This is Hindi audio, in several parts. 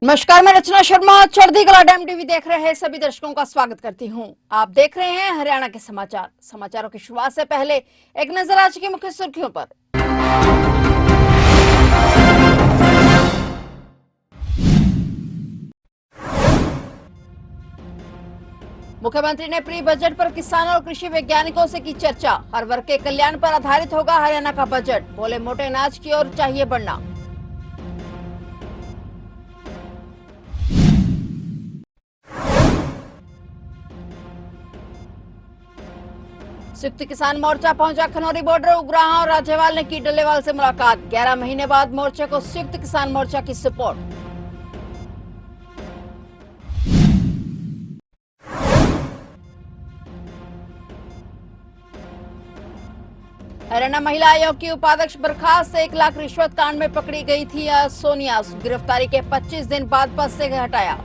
नमस्कार, मैं रचना शर्मा चढ़ती कला डैम टीवी देख रहे हैं सभी दर्शकों का स्वागत करती हूं। आप देख रहे हैं हरियाणा के समाचारों की शुरुआत से पहले एक नजर आज की मुख्य सुर्खियों पर। मुख्यमंत्री ने प्री बजट पर किसानों और कृषि वैज्ञानिकों से की चर्चा। हर वर्ग के कल्याण पर आधारित होगा हरियाणा का बजट। बोले, मोटे अनाज की ओर चाहिए बढ़ना। संयुक्त किसान मोर्चा पहुंचा खनौरी बॉर्डर। उग्राहा और राज्यपाल ने की डल्लेवाल से मुलाकात। 11 महीने बाद मोर्चे को संयुक्त किसान मोर्चा की सपोर्ट। हरियाणा महिला आयोग की उपाध्यक्ष बर्खास्त। 1 लाख रिश्वत कांड में पकड़ी गई थी सोनिया। गिरफ्तारी के 25 दिन बाद पद से हटाया।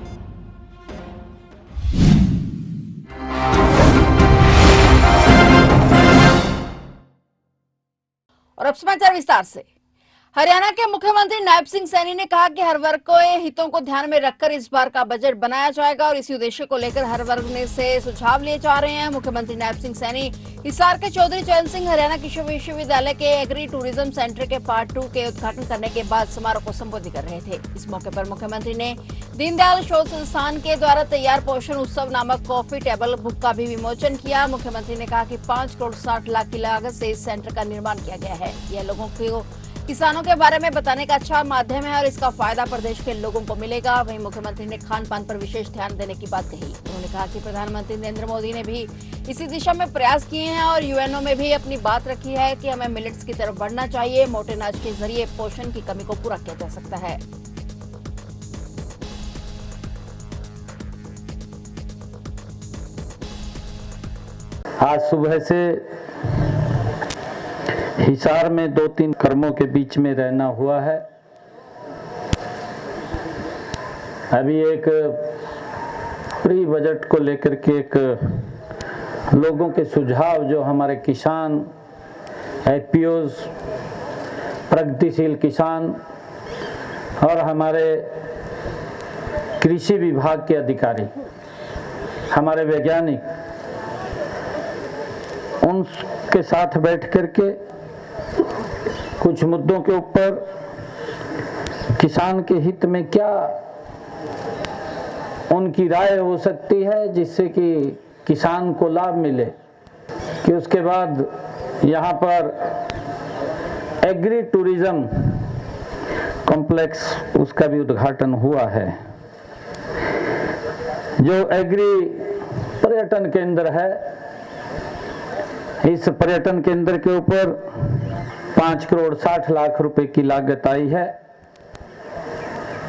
और अब समाचार विस्तार से। हरियाणा के मुख्यमंत्री नायब सिंह सैनी ने कहा कि हर वर्ग के हितों को ध्यान में रखकर इस बार का बजट बनाया जाएगा और इसी उद्देश्य को लेकर हर वर्ग से सुझाव लिए जा रहे हैं। मुख्यमंत्री नायब सिंह सैनी हिसार के चौधरी चरण सिंह हरियाणा कृषि विश्वविद्यालय के एग्री टूरिज्म सेंटर के पार्ट 2 के उद्घाटन करने के बाद समारोह को संबोधित कर रहे थे। इस मौके पर मुख्यमंत्री ने दीनदयाल शोध संस्थान के द्वारा तैयार पोषण उत्सव नामक कॉफी टेबल बुक का भी विमोचन किया। मुख्यमंत्री ने कहा कि 5 करोड़ 60 लाख की लागत से इस सेंटर का निर्माण किया गया है। यह लोगों को किसानों के बारे में बताने का अच्छा माध्यम है और इसका फायदा प्रदेश के लोगों को मिलेगा। वहीं मुख्यमंत्री ने खान पान पर विशेष ध्यान देने की बात कही। उन्होंने कहा कि प्रधानमंत्री नरेंद्र मोदी ने भी इसी दिशा में प्रयास किए हैं और यूएनओ में भी अपनी बात रखी है कि हमें मिलेट्स की तरफ बढ़ना चाहिए। मोटे अनाज के जरिए पोषण की कमी को पूरा किया जा सकता है। आज सुबह से हिसार में 2-3 कर्मों के बीच में रहना हुआ है। अभी एक प्री बजट को लेकर के एक लोगों के सुझाव जो हमारे किसान, एफपीओज, प्रगतिशील किसान और हमारे कृषि विभाग के अधिकारी, हमारे वैज्ञानिक, उनके साथ बैठ करके कुछ मुद्दों के ऊपर किसान के हित में क्या उनकी राय हो सकती है जिससे कि किसान को लाभ मिले, कि उसके बाद यहाँ पर एग्री टूरिज्म कॉम्प्लेक्स उसका भी उद्घाटन हुआ है। जो एग्री पर्यटन केंद्र है, इस पर्यटन केंद्र के ऊपर 5 करोड़ 60 लाख रुपए की लागत आई है,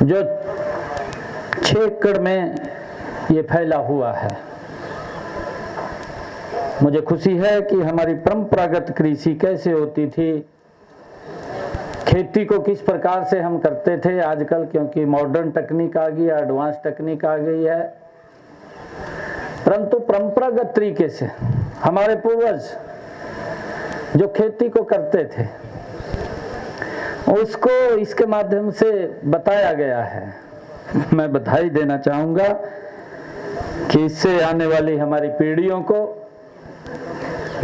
जो 6 एकड़ में ये फैला हुआ है। मुझे खुशी है कि हमारी परंपरागत कृषि कैसे होती थी, खेती को किस प्रकार से हम करते थे, आजकल क्योंकि मॉडर्न टेक्निक आ गई, एडवांस टेक्निक आ गई है, परंतु परंपरागत तरीके से हमारे पूर्वज जो खेती को करते थे उसको इसके माध्यम से बताया गया है। मैं बधाई देना चाहूंगा कि इससे आने वाली हमारी पीढ़ियों को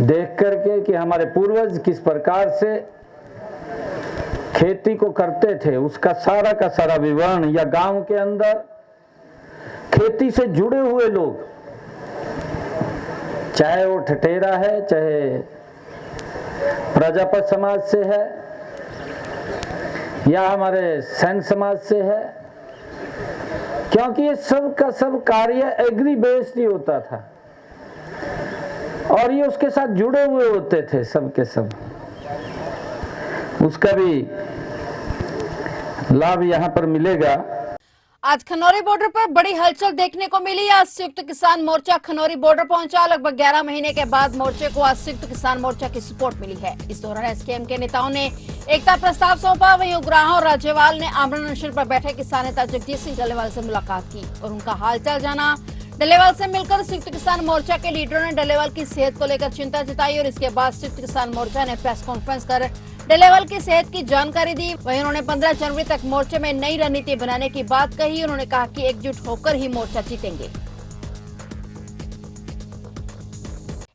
देख करके कि हमारे पूर्वज किस प्रकार से खेती को करते थे उसका सारा का सारा विवरण, या गांव के अंदर खेती से जुड़े हुए लोग, चाहे वो ठठेरा है, चाहे प्रजापत समाज से है या हमारे सैन समाज से है, क्योंकि ये सब का सब कार्य एग्री बेस्ड ही होता था और ये उसके साथ जुड़े हुए होते थे सब के सब। उसका भी लाभ यहाँ पर मिलेगा। आज खनौरी बॉर्डर पर बड़ी हलचल देखने को मिली। आज संयुक्त किसान मोर्चा खनौरी बॉर्डर पहुंचा। लगभग 11 महीने के बाद मोर्चे को आज संयुक्त किसान मोर्चा की सपोर्ट मिली है। इस दौरान एसकेएम के नेताओं ने एकता प्रस्ताव सौंपा। वहीं उग्राहा और राज्यपाल ने आमरण अनशन पर बैठे किसान नेता जगजीत सिंह डल्लेवाल से मुलाकात की और उनका हालचाल जाना। डल्लेवाल से मिलकर संयुक्त किसान मोर्चा के लीडरों ने डल्लेवाल की सेहत को लेकर चिंता जताई और इसके बाद संयुक्त किसान मोर्चा ने प्रेस कॉन्फ्रेंस कर डल्लेवाल की सेहत की जानकारी दी। वहीं उन्होंने 15 जनवरी तक मोर्चे में नई रणनीति बनाने की बात कही। उन्होंने कहा कि एकजुट होकर ही मोर्चा जीतेंगे।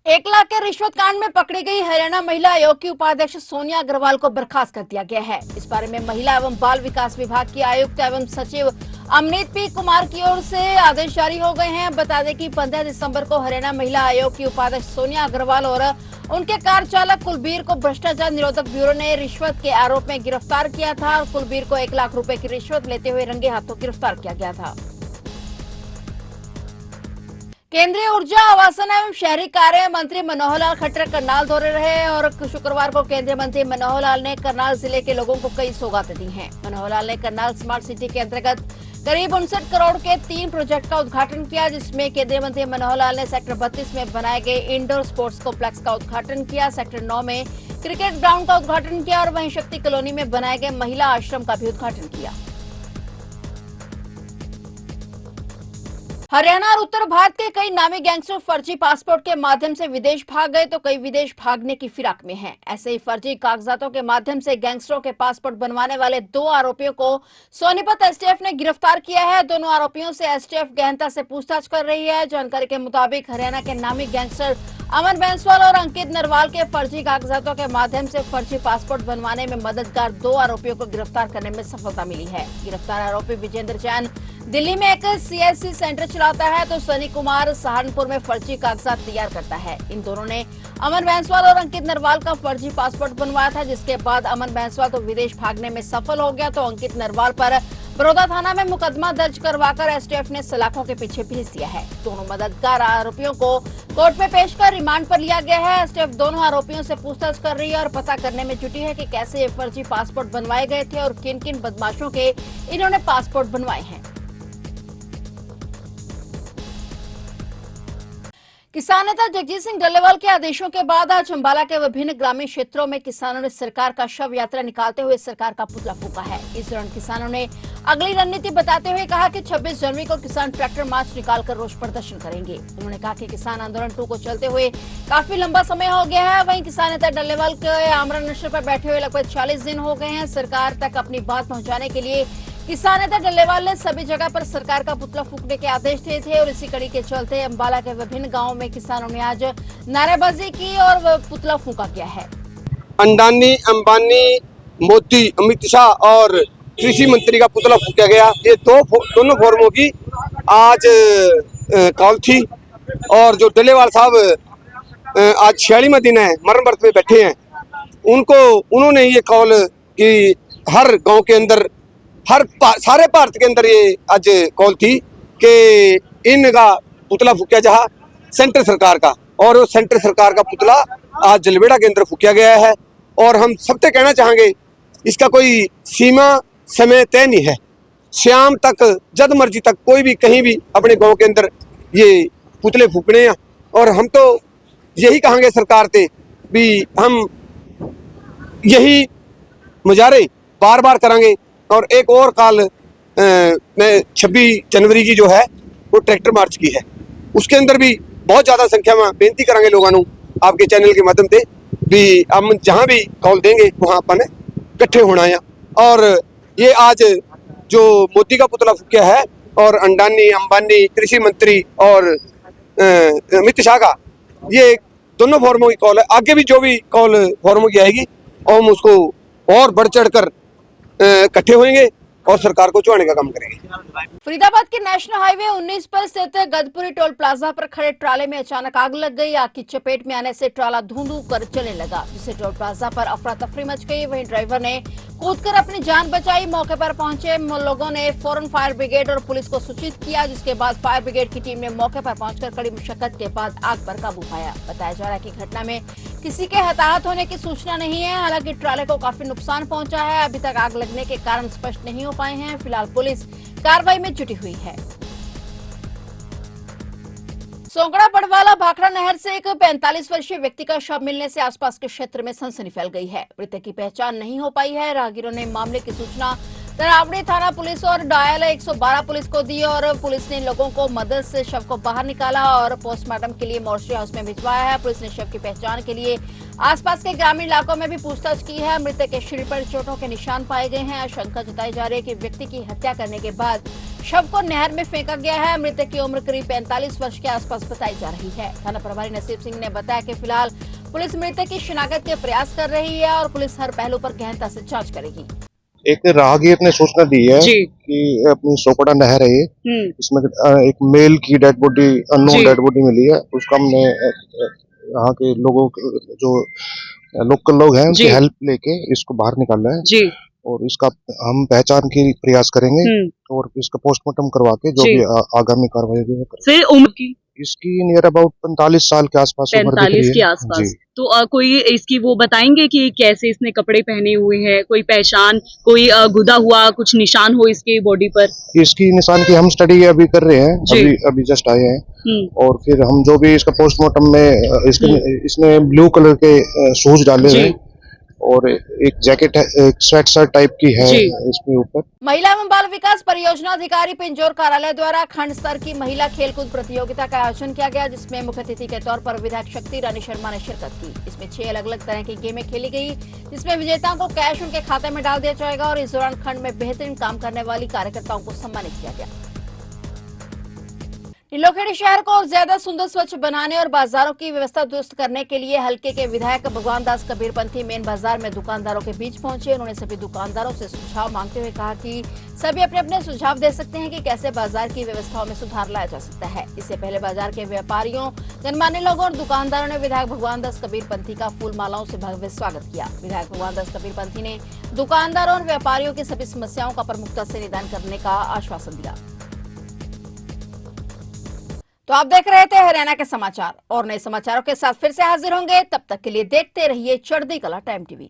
1 लाख के रिश्वत कांड में पकड़ी गई हरियाणा महिला आयोग की उपाध्यक्ष सोनिया अग्रवाल को बर्खास्त कर दिया गया है। इस बारे में महिला एवं बाल विकास विभाग की आयुक्त एवं सचिव अमनीत पी कुमार की ओर से आदेश जारी हो गए हैं। बता दें कि 15 दिसंबर को हरियाणा महिला आयोग की उपाध्यक्ष सोनिया अग्रवाल और उनके कार चालक कुलबीर को भ्रष्टाचार निरोधक ब्यूरो ने रिश्वत के आरोप में गिरफ्तार किया था और कुलबीर को 1 लाख रुपए की रिश्वत लेते हुए रंगे हाथों गिरफ्तार किया गया था। केंद्रीय ऊर्जा आवासन एवं शहरी कार्य मंत्री मनोहर लाल खट्टर करनाल दौरे रहे और शुक्रवार को केंद्रीय मंत्री मनोहर लाल ने करनाल जिले के लोगों को कई सौगातें दी हैं। मनोहर लाल ने करनाल स्मार्ट सिटी के अंतर्गत करीब 59 करोड़ के 3 प्रोजेक्ट का उद्घाटन किया, जिसमें केंद्रीय मंत्री मनोहर लाल ने सेक्टर 32 में बनाए गए इंडोर स्पोर्ट्स कॉम्प्लेक्स का उद्घाटन किया, सेक्टर 9 में क्रिकेट ग्राउंड का उद्घाटन किया और वहीं शक्ति कॉलोनी में बनाए गए महिला आश्रम का भी उद्घाटन किया। हरियाणा और उत्तर भारत के कई नामी गैंगस्टर फर्जी पासपोर्ट के माध्यम से विदेश भाग गए तो कई विदेश भागने की फिराक में हैं। ऐसे ही फर्जी कागजातों के माध्यम से गैंगस्टरों के पासपोर्ट बनवाने वाले 2 आरोपियों को सोनीपत एसटीएफ ने गिरफ्तार किया है। दोनों आरोपियों से एसटीएफ गहनता से पूछताछ कर रही है। जानकारी के मुताबिक हरियाणा के नामी गैंगस्टर अमन बैंसवाल और अंकित नरवाल के फर्जी कागजातों के माध्यम से फर्जी पासपोर्ट बनवाने में मददगार 2 आरोपियों को गिरफ्तार करने में सफलता मिली है। गिरफ्तार आरोपी विजेंद्र जैन दिल्ली में एक सीएससी सेंटर चलाता है तो सनी कुमार सहारनपुर में फर्जी कागजात तैयार करता है। इन दोनों ने अमन बैंसवाल और अंकित नरवाल का फर्जी पासपोर्ट बनवाया था, जिसके बाद अमन बैंसवाल तो विदेश भागने में सफल हो गया तो अंकित नरवाल पर बड़ौदा थाना में मुकदमा दर्ज करवाकर एसटीएफ ने सलाखों के पीछे भेज दिया है। दोनों मददगार आरोपियों को कोर्ट में पेश कर रिमांड पर लिया गया है। एसटीएफ दोनों आरोपियों से पूछताछ कर रही है और पता करने में जुटी है कि कैसे ये फर्जी पासपोर्ट बनवाए गए थे और किन किन बदमाशों के इन्होंने पासपोर्ट बनवाए हैं। किसान नेता जगजीत सिंह डल्लेवाल के आदेशों के बाद आज अंबाला के विभिन्न ग्रामीण क्षेत्रों में किसानों ने सरकार का शव यात्रा निकालते हुए सरकार का पुतला फूंका है। इस दौरान किसानों ने अगली रणनीति बताते हुए कहा कि 26 जनवरी को किसान ट्रैक्टर मार्च निकालकर रोष प्रदर्शन करेंगे। उन्होंने कहा कि किसान आंदोलन 2 को चलते हुए काफी लंबा समय हो गया है। वहीं किसान नेता डल्लेवाल के आमरण अनशन पर बैठे हुए लगभग 40 दिन हो गए हैं। सरकार तक अपनी बात पहुंचाने के लिए किसान नेता डल्लेवाल ने सभी जगह पर सरकार का पुतला फूंकने के आदेश दिए थे और इसी कड़ी के चलते अंबाला के विभिन्न गांवों में किसानों ने आज नारेबाजी की और पुतला फूंका गया है। अडानी, अंबानी, मोदी, अमित शाह और कृषि मंत्री का पुतला फूंका गया। ये दोनों फोरमों की आज कॉल थी और जो डल्लेवाल साहब आज 46वां दिन है, मरण व्रत में बैठे हैं, उन्होंने ये कॉल कि हर गांव के अंदर सारे भारत के अंदर ये आज कॉल थी कि इनका पुतला फूंका जहा सेंटर सरकार का, और वो सेंटर सरकार का पुतला आज जलवेड़ा के अंदर फूंका गया है। और हम सबसे कहना चाहेंगे इसका कोई सीमा समय तय नहीं है, शाम तक जद मर्जी तक कोई भी कहीं भी अपने गांव के अंदर ये पुतले फूकने हैं। और हम तो यही कहेंगे सरकार से भी हम यही मुजाहरे बार बार करेंगे। और एक और कल मैं 26 जनवरी की जो है वो ट्रैक्टर मार्च की है, उसके अंदर भी बहुत ज़्यादा संख्या में बेनती करेंगे लोगों को आपके चैनल के माध्यम से भी हम जहाँ भी कॉल देंगे वहाँ अपन इकट्ठे होना है। और ये आज जो मोदी का पुतला फूंका है और अडानी, अंबानी, कृषि मंत्री और अमित शाह का, ये दोनों फोरमों की कॉल है। आगे भी जो भी कॉल फोरमों की आएगी और हम उसको और बढ़ चढ़ कर इकट्ठे होंगे और सरकार को चुनाने का काम करेंगे। फरीदाबाद के नेशनल हाईवे 19 पर स्थित गदपुरी टोल प्लाजा पर खड़े ट्राले में अचानक आग लग गई। आग की चपेट में आने से ट्राला धुंधू कर चलने लगा, जिससे टोल प्लाजा पर अफरा तफरी मच गई। वहीं ड्राइवर ने कूदकर अपनी जान बचाई। मौके पर पहुंचे लोगों ने फौरन फायर ब्रिगेड और पुलिस को सूचित किया, जिसके बाद फायर ब्रिगेड की टीम ने मौके पर पहुंचकर कड़ी मुशक्कत के बाद आग पर काबू पाया। बताया जा रहा है कि घटना में किसी के हताहत होने की सूचना नहीं है। हालांकि ट्राले को काफी नुकसान पहुंचा है। अभी तक आग लगने के कारण स्पष्ट नहीं हो पाए हैं। फिलहाल पुलिस कार्रवाई में जुटी हुई है। सोंगड़ा बड़वाला भाखड़ा नहर से एक 45 वर्षीय व्यक्ति का शव मिलने से आसपास के क्षेत्र में सनसनी फैल गई है। मृतक की पहचान नहीं हो पाई है। राहगीरों ने मामले की सूचना तरावड़ी थाना पुलिस और डायल 112 पुलिस को दी और पुलिस ने लोगों को मदद से शव को बाहर निकाला और पोस्टमार्टम के लिए मोर्चरी हाउस में भिजवाया है। पुलिस ने शव की पहचान के लिए आसपास के ग्रामीण इलाकों में भी पूछताछ की है। मृतक के शरीर पर चोटों के निशान पाए गए हैं। आशंका जताई जा रही है कि व्यक्ति की हत्या करने के बाद शव को नहर में फेंका गया है। मृतक की उम्र करीब 45 वर्ष के आसपास बताई जा रही है। थाना प्रभारी नसीब सिंह ने बताया कि फिलहाल पुलिस मृतक की शिनाख्त के प्रयास कर रही है और पुलिस हर पहलू पर गहनता से जांच करेगी। एक राहगीर ने सूचना दी है कि अपनी सोपड़ा नहर है ये, इसमें एक मेल की dead body, unknown dead body मिली है। उसका हमने यहाँ के लोगों जो लोकल लोग हैं उनकी हेल्प लेके इसको बाहर निकाला है और इसका हम पहचान की प्रयास करेंगे और इसका पोस्टमार्टम करवा के जो भी आगामी कार्रवाई होगी वो करेंगे। फिर उम्र की इसकी नियर अबाउट 45 साल के आसपास उम्र दिख रही 45 है। के आसपास। तो कोई इसकी वो बताएंगे कि कैसे इसने कपड़े पहने हुए हैं, कोई पहचान, कोई गुदा हुआ कुछ निशान हो इसके बॉडी पर? इसकी निशान की हम स्टडी अभी कर रहे हैं, अभी जस्ट आए हैं और फिर हम जो भी इसका पोस्टमार्टम में इसने ब्लू कलर के शूज डाले हैं और एक जैकेट है, एक स्वेट शर्ट टाइप की है इसके ऊपर। महिला एवं बाल विकास परियोजना अधिकारी पिंजौर कार्यालय द्वारा खंड स्तर की महिला खेलकूद प्रतियोगिता का आयोजन किया गया, जिसमें मुख्य अतिथि के तौर पर विधायक शक्ति रानी शर्मा ने शिरकत की। इसमें 6 अलग अलग तरह की गेमें खेली गई, जिसमें विजेताओं को कैश उनके खाते में डाल दिया जाएगा और इस दौरान खंड में बेहतरीन काम करने वाली कार्यकर्ताओं को सम्मानित किया गया। नीलोखेड़ी शहर को और ज्यादा सुंदर स्वच्छ बनाने और बाजारों की व्यवस्था दुरुस्त करने के लिए हलके के विधायक भगवान दास कबीरपंथी मेन बाजार में दुकानदारों के बीच पहुंचे। उन्होंने सभी दुकानदारों से सुझाव मांगते हुए कहा कि सभी अपने अपने सुझाव दे सकते हैं कि कैसे बाजार की व्यवस्थाओं में सुधार लाया जा सकता है। इससे पहले बाजार के व्यापारियों, गणमान्य लोगों और दुकानदारों ने विधायक भगवान दास कबीरपंथी का फूल मालाओं से भव्य स्वागत किया। विधायक भगवान दास कबीरपंथी ने दुकानदारों और व्यापारियों की सभी समस्याओं का प्रमुखता से निदान करने का आश्वासन दिया। तो आप देख रहे थे हरियाणा के समाचार और नए समाचारों के साथ फिर से हाजिर होंगे। तब तक के लिए देखते रहिए चढ़ती कला टाइम टीवी।